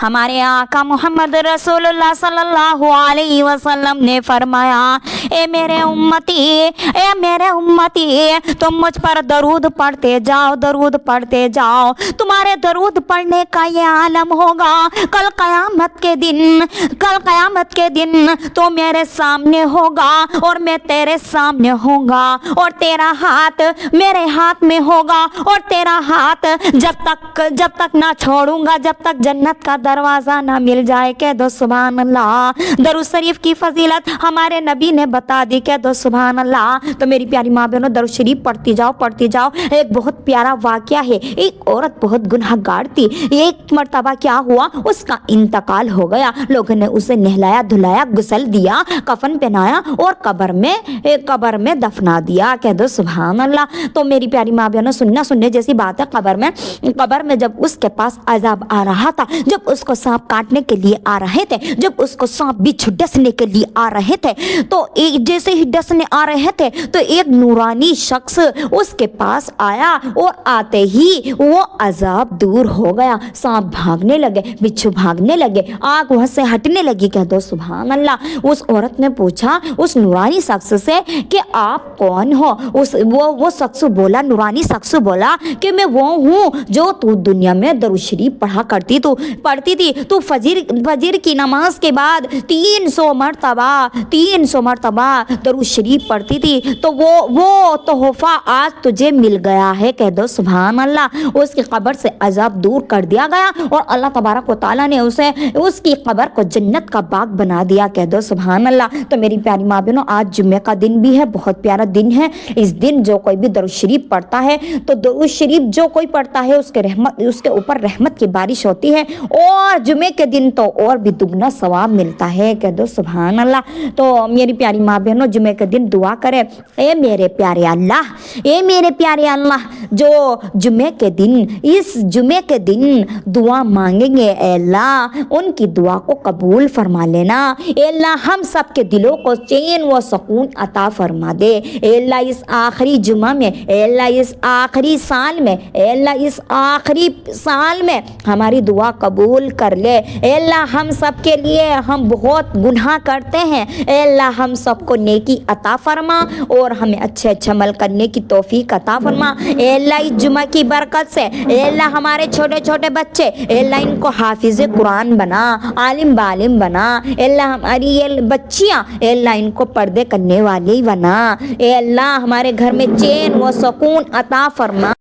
ہمارے آقا محمد رسول اللہ صلی اللہ علیہ وسلم نے فرمایا، اے میرے امتی، تم مجھ پر درود پڑھتے جاؤ، درود پڑھتے جاؤ، تمہارے درود پڑھنے کا یہ عالم ہوگا کل قیامت کے دن تو میرے سامنے ہوگا اور میں تیرے سامنے ہوں گا، اور تیرا ہاتھ میرے ہاتھ میں ہوگا، اور تیرا ہاتھ جب تک نہ چھوڑوں گا، جب تک جنت کا دروازہ نہ مل جائے۔ کہہ دو سبحان اللہ۔ درود شریف کی فضیلت ہمارے نبی نے بتا دی، کہہ دو سبحان اللہ۔ تو میری پیاری ماں بہنوں، درود شریف پڑھتی جاؤ۔ ایک بہت پیارا واقعہ ہے، ایک عورت بہت گناہ گار تھی، ایک مرتبہ کیا ہوا، اس کا انتقال ہو گیا، لوگوں نے اسے نہلایا دھلایا، غسل دیا، کفن پہنایا اور قبر میں دفنا دیا۔ کہہ دو سبحان اللہ۔ تو میری پیاری ماں بہنوں، سننے جیسی بات ہے، قبر میں جب اس کے پاس عذاب آ رہا تھا، جب اس کو سانپ کاٹنے کے لیے آ رہے تھے، جب اس کو سانپ بچھو ڈسنے کے لیے آ رہے تھے، تو جیسے ہی ڈسنے آ رہے تھے تو ایک نورانی شخص اس کے پاس آیا، اور آتے ہی وہ عذاب دور ہو گیا، سانپ بھاگنے لگے، بچھو بھاگنے لگے، آگ وہاں سے ہٹنے لگی۔ کہہ دو سبحان اللہ۔ اس عورت نے پوچھا اس نورانی شخص سے کہ آپ کون ہو؟ وہ شخص بولا، نورانی شخص بولا کہ میں وہ ہوں جو تو دنیا میں درود شریف پڑھتی تھی، تو فجر کی نماز کے بعد 300 مرتبہ درود شریف پڑھتی تھی، تو وہ تحفہ آج تجھے مل گیا ہے۔ کہہ دو سبحان اللہ۔ اس کی قبر سے عذاب دور کر دیا گیا، اور اللہ تبارک و تعالیٰ نے اس کی قبر کو جنت کا باغ بنا دیا۔ کہہ دو سبحان اللہ۔ تو میری پیاری ماں بہنوں، آج جمعے کا دن بھی ہے، بہت پیارا دن ہے۔ اس دن جو کوئی بھی درود شریف پڑھتا ہے، تو درود شریف جو کوئی پڑھتا ہے اس کے اوپر رحمت کی بارش ہوتی ہے، اور جمعے کے دن تو اور بھی دگنا ثواب ملتا ہے۔ کہہ دو سبحان اللہ۔ تو میری پیاری ماں بہنوں، جمعے کے دن دعا کرے، اے میرے پیارے اللہ، جو اس جمعے کے دن دعا مانگیں گے، اے اللہ ان کی دعا کو قبول فرما لینا۔ اے اللہ ہم سب کے دلوں کو چین و سکون عطا فرما دے۔ اے اللہ اس آخری جمعہ میں، اے اللہ اس آخری سال میں، اے اللہ اس آخری سال میں ہماری دعا قبول کر لے۔ اے اللہ ہم سب کے لیے، ہم بہت گناہ کرتے ہیں، اے اللہ ہم سب کو نیکی عطا فرما، اور ہمیں اچھے عمل کرنے کی توفیق عطا فرما۔ اے اللہ اس جمعہ کی برکت سے، اے اللہ ہمارے چھوٹے چھوٹے بچے، اے اللہ ان کو حافظ قرآن بنا، عالم بعالم بنا۔ اے اللہ ہماری یہ بچیاں، اے اللہ ان کو پردے کرنے والی بنا۔ اے اللہ ہمارے گھر میں چین و سکون عطا فرما۔